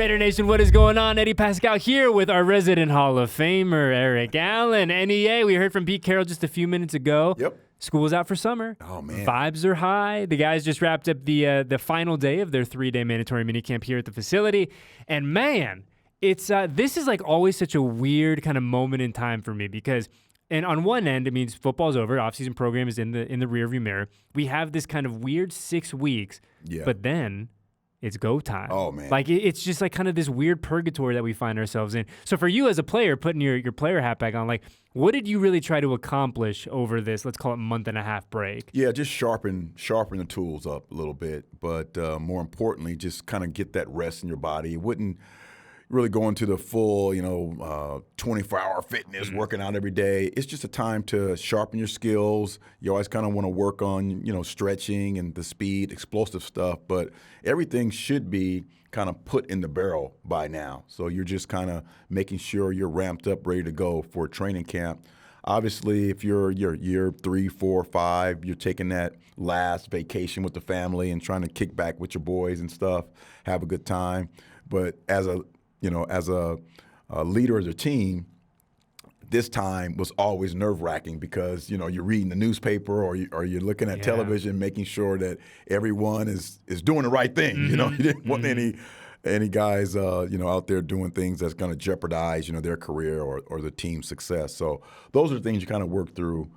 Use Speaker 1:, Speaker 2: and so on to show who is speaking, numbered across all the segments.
Speaker 1: Raider Nation, what is going on? Eddie Paskal here with our resident Hall of Famer, Eric Allen. NEA, we heard from Pete Carroll just a few minutes ago.
Speaker 2: Yep.
Speaker 1: School's out for summer.
Speaker 2: Oh, man.
Speaker 1: Vibes are high. The guys just wrapped up the final day of their 3-day mandatory minicamp here at the facility. And, man, it's this is like always such a weird kind of moment in time for me because and on one end, it means football's over. Offseason program is in the rearview mirror. We have this kind of weird 6 weeks, but then it's go time.
Speaker 2: Oh, man.
Speaker 1: Like, it's just like kind of this weird purgatory that we find ourselves in. So for you as a player, putting your player hat back on, like, what did you really try to accomplish over this, let's call it month-and-a-half break?
Speaker 2: Yeah, just sharpen the tools up a little bit. But more importantly, just kind of get that rest in your body. It wouldn't really go into the full, 24-hour fitness, working out every day. It's just a time to sharpen your skills. You always kind of want to work on, stretching and the speed, explosive stuff. But everything should be kind of put in the barrel by now. So you're just kind of making sure you're ramped up, ready to go for training camp. Obviously, if you're year 3, 4, 5, you're taking that last vacation with the family and trying to kick back with your boys and stuff, have a good time. But as a leader of the team, this time was always nerve-wracking because, you're reading the newspaper or you're looking at television, making sure that everyone is doing the right thing. You didn't want any guys, out there doing things that's going to jeopardize, their career or the team's success. So those are the things you kind of work through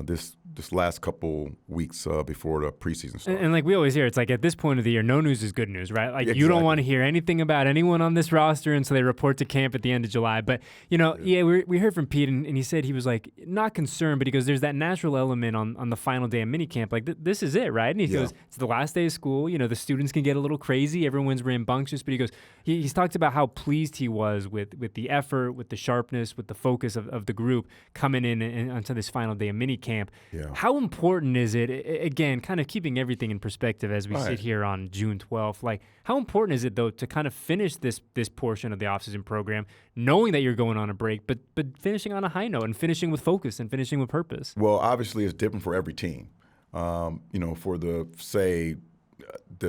Speaker 2: this last couple weeks before the preseason starts.
Speaker 1: And like we always hear, it's like at this point of the year, no news is good news, right? Like you don't want to hear anything about anyone on this roster until they report to camp at the end of July. But, we heard from Pete, and he said he was like not concerned, but he goes, there's that natural element on the final day of minicamp. Like this is it, right? And he goes, it's the last day of school. The students can get a little crazy. Everyone's rambunctious. But he goes, he's talked about how pleased he was with the effort, with the sharpness, with the focus of the group coming in and onto this final day of minicamp.
Speaker 2: Yeah.
Speaker 1: How important is it, again, kind of keeping everything in perspective as we sit here on June 12th, like how important is it, though, to kind of finish this portion of the offseason program, knowing that you're going on a break, but finishing on a high note and finishing with focus and finishing with purpose?
Speaker 2: Well, obviously it's different for every team. For the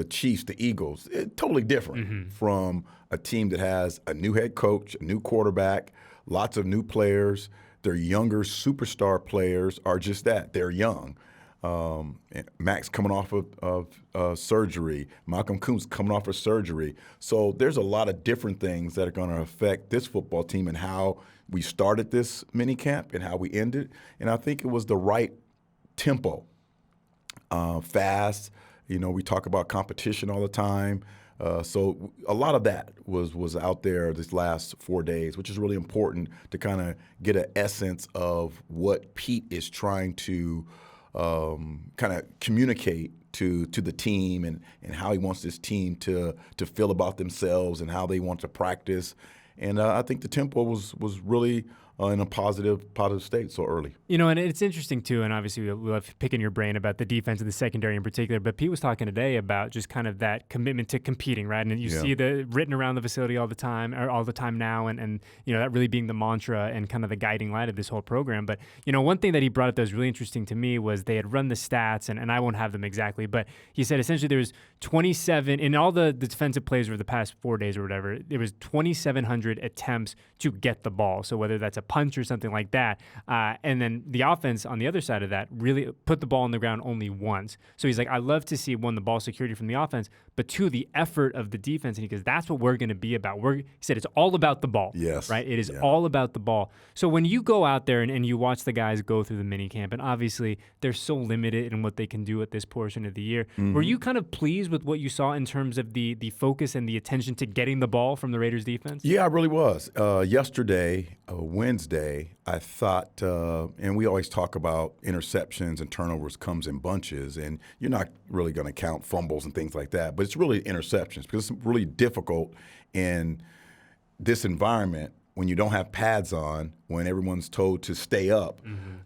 Speaker 2: Chiefs, the Eagles, it's totally different from a team that has a new head coach, a new quarterback, lots of new players. Their younger superstar players are just that. They're young. Max coming off of surgery. Malcolm Kuntz coming off of surgery. So there's a lot of different things that are going to affect this football team and how we started this mini camp and how we ended. And I think it was the right tempo. Fast. We talk about competition all the time. So a lot of that was out there this last 4 days, which is really important to kind of get an essence of what Pete is trying to kind of communicate to the team and how he wants this team to feel about themselves and how they want to practice. And I think the tempo was really in a positive state so early.
Speaker 1: And it's interesting, too, and obviously we love picking your brain about the defense and the secondary in particular, but Pete was talking today about just kind of that commitment to competing, right? And you see the written around the facility all the time now, and that really being the mantra and kind of the guiding light of this whole program. But, one thing that he brought up that was really interesting to me was they had run the stats, and I won't have them exactly, but he said essentially there was 27, in all the defensive plays over the past 4 days or whatever, there was 2,700 attempts to get the ball. So whether that's a punch or something like that. And then the offense on the other side of that really put the ball on the ground only once. So he's like, I love to see, one, the ball security from the offense, but two, the effort of the defense. And he goes, that's what we're going to be about. He said it's all about the ball.
Speaker 2: Yes.
Speaker 1: Right? It is all about the ball. So when you go out there and you watch the guys go through the minicamp, and obviously they're so limited in what they can do at this portion of the year, were you kind of pleased with what you saw in terms of the focus and the attention to getting the ball from the Raiders defense?
Speaker 2: Yeah, I really was. Yesterday, Wednesday, I thought, and we always talk about interceptions and turnovers comes in bunches, and you're not really going to count fumbles and things like that, but it's really interceptions because it's really difficult in this environment when you don't have pads on, when everyone's told to stay up,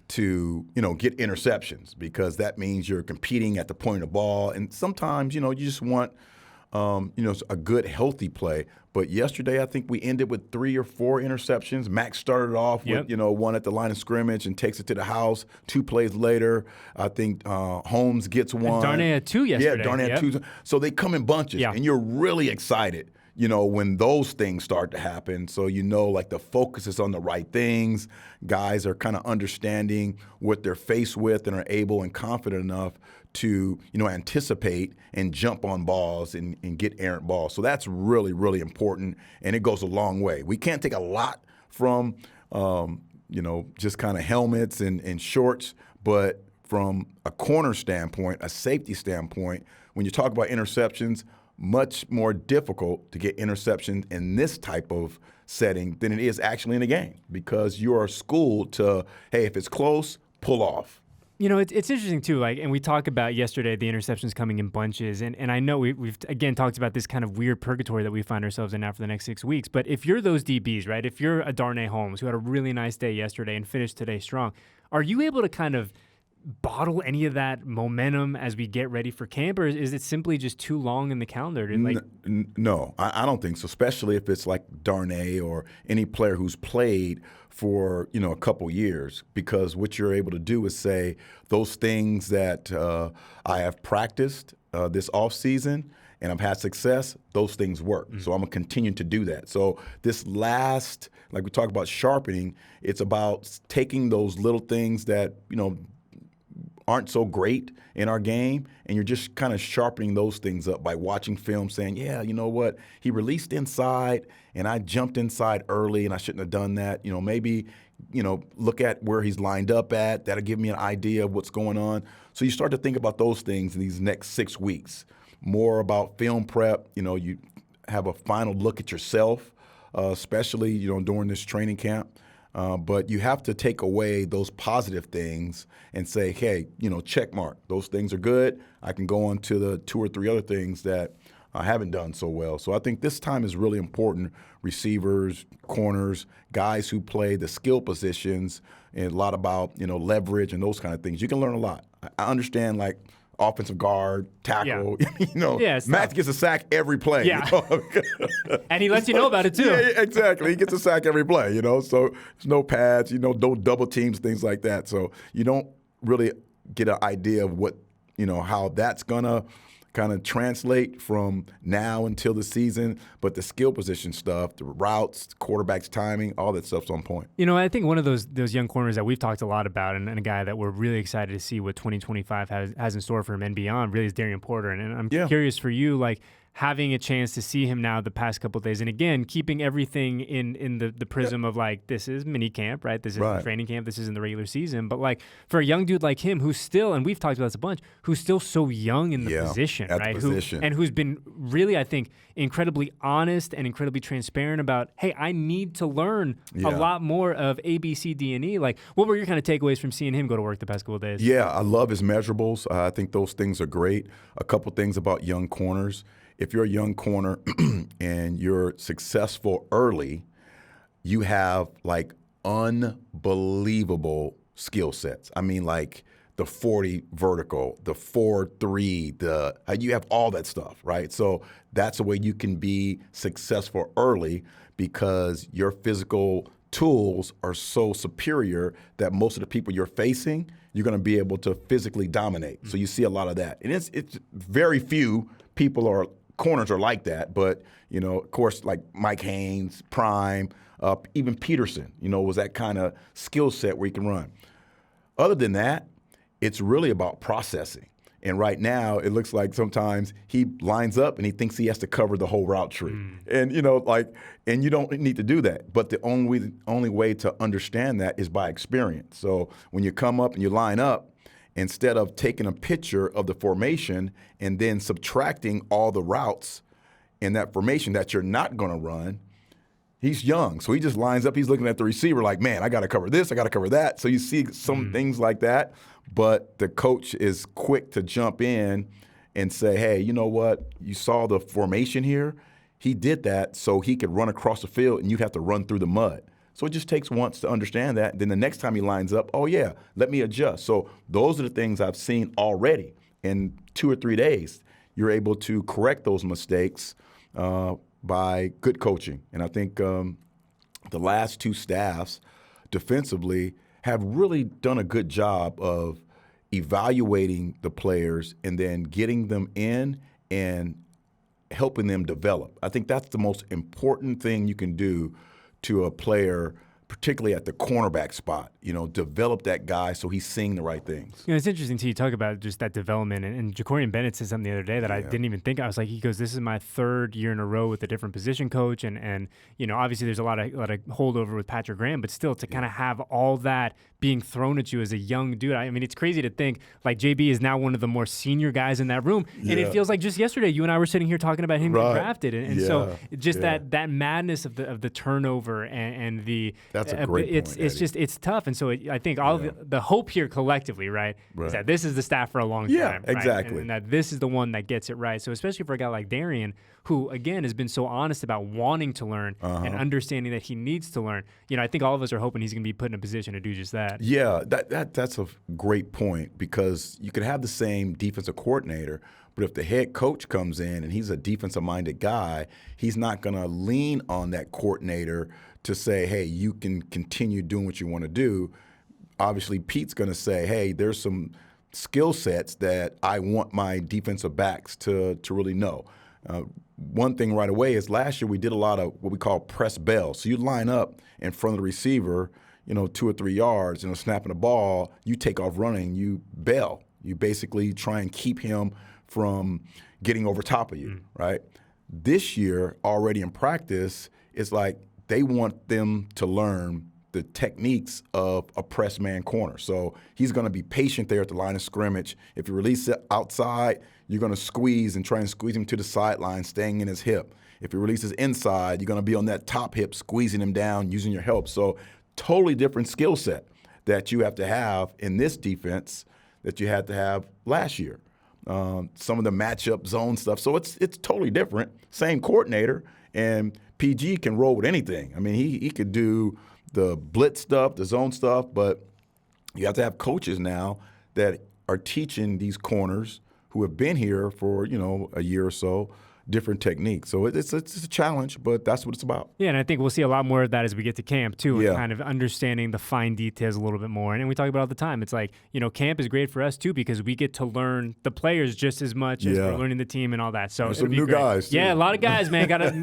Speaker 2: to get interceptions, because that means you're competing at the point of the ball, and sometimes you just want a good, healthy play. But yesterday, I think we ended with 3 or 4 interceptions. Max started off with, one at the line of scrimmage and takes it to the house. 2 plays later, I think Holmes gets one.
Speaker 1: And Darnay had 2 yesterday.
Speaker 2: Yeah, Darnay had 2. So they come in bunches, and you're really excited. when those things start to happen, so like the focus is on the right things, guys are kind of understanding what they're faced with and are able and confident enough to, anticipate and jump on balls and get errant balls. So that's really, really important, and it goes a long way. We can't take a lot from, just kind of helmets and shorts, but from a corner standpoint, a safety standpoint, when you talk about interceptions, much more difficult to get interception in this type of setting than it is actually in a game, because you are schooled to, hey, if it's close, pull off.
Speaker 1: It's interesting too, and we talked about yesterday the interceptions coming in bunches, and I know we've again talked about this kind of weird purgatory that we find ourselves in now for the next 6 weeks, but if you're those DBs, right, if you're a Darnay Holmes who had a really nice day yesterday and finished today strong, are you able to kind of bottle any of that momentum as we get ready for camp, or is it simply just too long in the calendar to
Speaker 2: No, I don't think so, especially if it's like Darnay or any player who's played for a couple years, because what you're able to do is say those things that I have practiced this offseason and I've had success, those things work. So I'm going to continue to do that. So this last, like we talk about sharpening, it's about taking those little things that, aren't so great in our game, and you're just kind of sharpening those things up by watching film, saying, yeah, you know what, he released inside and I jumped inside early and I shouldn't have done that. Maybe, look at where he's lined up at. That'll give me an idea of what's going on. So you start to think about those things in these next 6 weeks, more about film prep. You have a final look at yourself, especially, during this training camp. But you have to take away those positive things and say, hey, check mark. Those things are good. I can go on to the 2 or 3 other things that I haven't done so well. So I think this time is really important. Receivers, corners, guys who play the skill positions, and a lot about, leverage and those kind of things. You can learn a lot. I understand, offensive guard, tackle.
Speaker 1: Yeah.
Speaker 2: Matt gets a sack every play.
Speaker 1: Yeah. And he lets you know about it too.
Speaker 2: Yeah, exactly. He gets a sack every play, So there's no pads, no double teams, things like that. So you don't really get an idea of what, how that's going to kind of translate from now until the season. But the skill position stuff, the routes, quarterback's timing, all that stuff's on point.
Speaker 1: I think one of those young corners that we've talked a lot about, and a guy that we're really excited to see what 2025 has in store for him and beyond, really is Darian Porter. And I'm curious for you, having a chance to see him now the past couple of days, and again, keeping everything in the prism of this is minicamp, right? This is training camp, this isn't the regular season. But for a young dude like him who's still, and we've talked about this a bunch, who's still so young in the position, right? Who's been really, I think, incredibly honest and incredibly transparent about, hey, I need to learn a lot more of A, B, C, D, and E. What were your kind of takeaways from seeing him go to work the past couple of days?
Speaker 2: Yeah, I love his measurables. I think those things are great. A couple things about young corners. If you're a young corner and you're successful early, you have unbelievable skill sets. I mean, the 40 vertical, the 4.3, you have all that stuff, right? So that's a way you can be successful early, because your physical tools are so superior that most of the people you're facing, you're going to be able to physically dominate. So you see a lot of that. And it's very few corners are like that, but, of course, Mike Haynes, Prime, even Peterson, was that kind of skill set where he can run. Other than that, it's really about processing. And right now, it looks like sometimes he lines up and he thinks he has to cover the whole route tree. And, and you don't need to do that. But the only way to understand that is by experience. So when you come up and you line up, instead of taking a picture of the formation and then subtracting all the routes in that formation that you're not going to run, he's young. So he just lines up. He's looking at the receiver like, man, I got to cover this. I got to cover that. So you see some things like that. But the coach is quick to jump in and say, hey, you know what? You saw the formation here. He did that so he could run across the field and you'd have to run through the mud. So it just takes once to understand that. Then the next time he lines up, oh, yeah, let me adjust. So those are the things I've seen already. In 2 or 3 days, you're able to correct those mistakes by good coaching. And I think the last 2 staffs defensively have really done a good job of evaluating the players and then getting them in and helping them develop. I think that's the most important thing you can do to a player, particularly at the cornerback spot. Develop that guy so he's seeing the right things.
Speaker 1: It's interesting too. You talk about just that development, and Jacorian Bennett said something the other day that I didn't even think. I was like, he goes, "This is my third year in a row with a different position coach," and obviously there's a lot of holdover with Patrick Graham, but still to kind of have all that being thrown at you as a young dude. I mean, it's crazy to think like JB is now one of the more senior guys in that room, and it feels like just yesterday you and I were sitting here talking about him getting drafted, and so just that madness of the turnover and the
Speaker 2: that's a great point.
Speaker 1: It's tough, and so I think all of the hope here collectively, right, is that this is the staff for a long time.
Speaker 2: Yeah, exactly.
Speaker 1: Right? And that this is the one that gets it right. So especially for a guy like Darian, who, again, has been so honest about wanting to learn and understanding that he needs to learn. I think all of us are hoping he's going to be put in a position to do just that.
Speaker 2: Yeah, that's a great point, because you could have the same defensive coordinator, but if the head coach comes in and he's a defensive-minded guy, he's not going to lean on that coordinator to say, hey, you can continue doing what you want to do. Obviously, Pete's going to say, hey, there's some skill sets that I want my defensive backs to really know. One thing right away is last year we did a lot of what we call press bell. So you line up in front of the receiver, 2 or 3 yards, snapping the ball, you take off running, you bell. You basically try and keep him from getting over top of you, right? This year, already in practice, it's like they want them to learn the techniques of a press man corner. So he's going to be patient there at the line of scrimmage. If you release it outside, you're going to squeeze and try and squeeze him to the sideline, staying in his hip. If he releases inside, you're going to be on that top hip, squeezing him down, using your help. So totally different skill set that you have to have in this defense that you had to have last year. Some of the matchup zone stuff. So it's totally different. Same coordinator, and PG can roll with anything. I mean, he could do the blitz stuff, the zone stuff, but you have to have coaches now that are teaching these corners who have been here for, a year or so, different techniques. So it's a challenge, but that's what it's about.
Speaker 1: Yeah, and I think we'll see a lot more of that as we get to camp, too, and kind of understanding the fine details a little bit more. And we talk about it all the time. It's like, camp is great for us, too, because we get to learn the players just as much as we're learning the team and all that. So
Speaker 2: there's some new guys, too.
Speaker 1: Yeah, a lot of guys, man. Got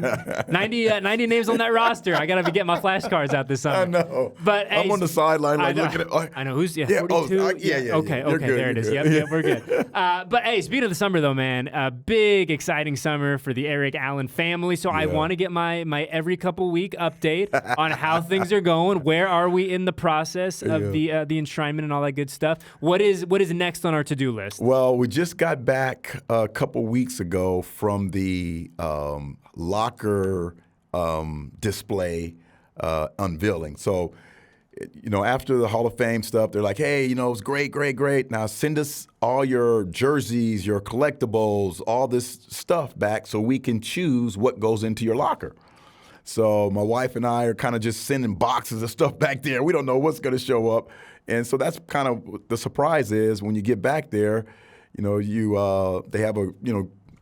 Speaker 1: 90 names on that roster. I got to get my flashcards out this summer.
Speaker 2: I know.
Speaker 1: But
Speaker 2: I'm on the sideline looking at
Speaker 1: I know. Who's 42?
Speaker 2: Okay,
Speaker 1: there it is. Yep, we're good. But, hey, speaking of the summer, though, man, a big, exciting summer for the Eric Allen family. So I want to get my every couple week update on how things are going. Where are we in the process of the enshrinement and all that good stuff? What is next on our to-do list?
Speaker 2: Well, we just got back a couple weeks ago from the locker display unveiling. So, after the Hall of Fame stuff, they're like, hey, it was great. Now send us all your jerseys, your collectibles, all this stuff back so we can choose what goes into your locker. So my wife and I are kind of just sending boxes of stuff back there. We don't know what's going to show up. And so that's kind of the surprise is when you get back there, they have a,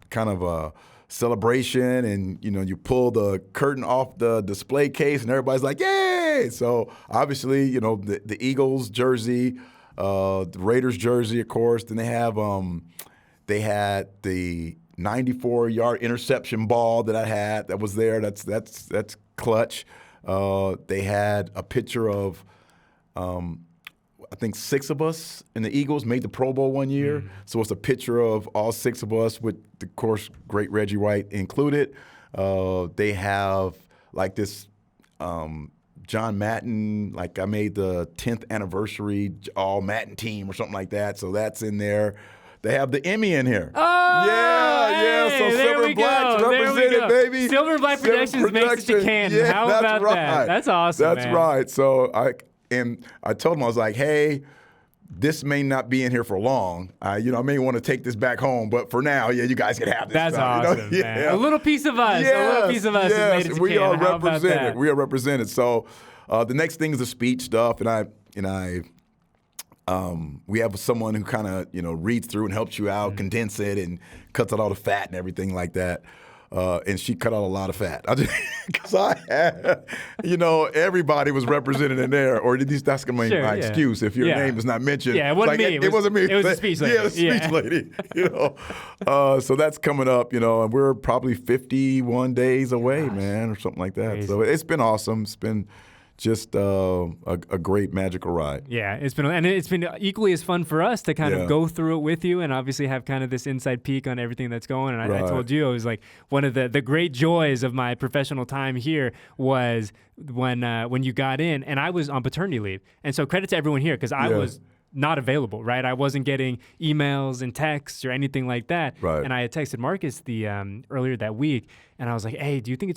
Speaker 2: kind of a celebration, and you pull the curtain off the display case and everybody's like, yay! So obviously, the Eagles jersey, the Raiders jersey, of course. Then they had the 94-yard interception ball that I had that was there. That's clutch. They had a picture of I think 6 of us in the Eagles made the Pro Bowl one year. So it's a picture of all 6 of us with, of course, great Reggie White included. They have like this John Madden, like I made the 10th anniversary all Madden team or something like that. So that's in there. They have the Emmy in here.
Speaker 1: Oh,
Speaker 2: yeah. So Silver and Black represented, baby.
Speaker 1: Silver and Black Productions makes it to Canton.
Speaker 2: Yeah,
Speaker 1: how about that? That's awesome,
Speaker 2: That's right. So I told him, I was like, hey, this may not be in here for long. I may want to take this back home, but for now, you guys can have this.
Speaker 1: That's
Speaker 2: stuff,
Speaker 1: awesome, man. A little piece of us.
Speaker 2: Yes,
Speaker 1: a little piece of us has made it to
Speaker 2: we
Speaker 1: Canton.
Speaker 2: are
Speaker 1: How about
Speaker 2: represented.
Speaker 1: that?
Speaker 2: We are represented. So the next thing is the speech stuff, and we have someone who kind of reads through and helps you out, condense it, and cuts out all the fat and everything like that. and she cut out a lot of fat. Because I had, everybody was represented in there, or at least that's my excuse if your name is not mentioned.
Speaker 1: Yeah, it wasn't me.
Speaker 2: It wasn't me.
Speaker 1: It was the speech lady.
Speaker 2: Yeah, the speech lady. So that's coming up, and we're probably 51 days away, man, or something like that. Crazy. So it's been awesome. It's been just a great magical ride.
Speaker 1: Yeah, it's been equally as fun for us to kind of go through it with you and obviously have kind of this inside peek on everything that's going. And I told you, it was like one of the great joys of my professional time here was when you got in and I was on paternity leave. And so credit to everyone here because I was not available, right? I wasn't getting emails and texts or anything like that.
Speaker 2: Right.
Speaker 1: And I had texted Marcus earlier that week, and I was like, "Hey, do you think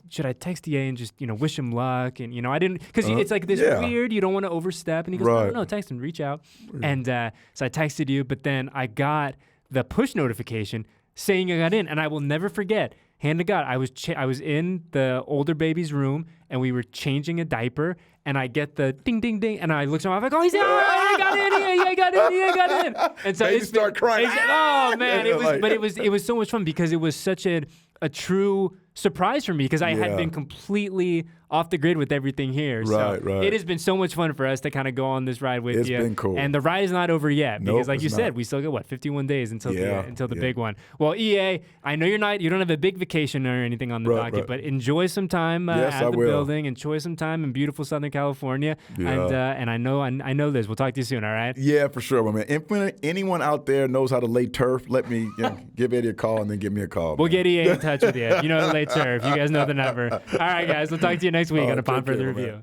Speaker 1: should I text EA and just wish him luck?" And I didn't because it's like this weird. You don't want to overstep. And he goes, "No, text him, reach out." And so I texted you, but then I got the push notification saying I got in, and I will never forget. Hand to God, I was in the older baby's room, and we were changing a diaper, and I get the ding, ding, ding, and I looked at him, I'm like, oh, he's in, I got in. And so
Speaker 2: you start crying.
Speaker 1: Oh man, it was so much fun because it was such a true surprise for me because I had been completely off the grid with everything here. So it has been so much fun for us to kind of go on this ride with you.
Speaker 2: It's been cool.
Speaker 1: And the ride is not over yet because like you said, we still got 51 days until the big one. Well, EA, I know you don't have a big vacation or anything on the docket, but enjoy some time at the building. Enjoy some time in beautiful Southern California. Yeah. And I know this. We'll talk to you soon, all right?
Speaker 2: Yeah, for sure, my man. If anyone out there knows how to lay turf, let me give Eddie a call and then give me a call.
Speaker 1: We'll get EA in touch with you. You know the late turf. You guys know the number. All right, guys. We'll talk to you next week on A Pond Further Review.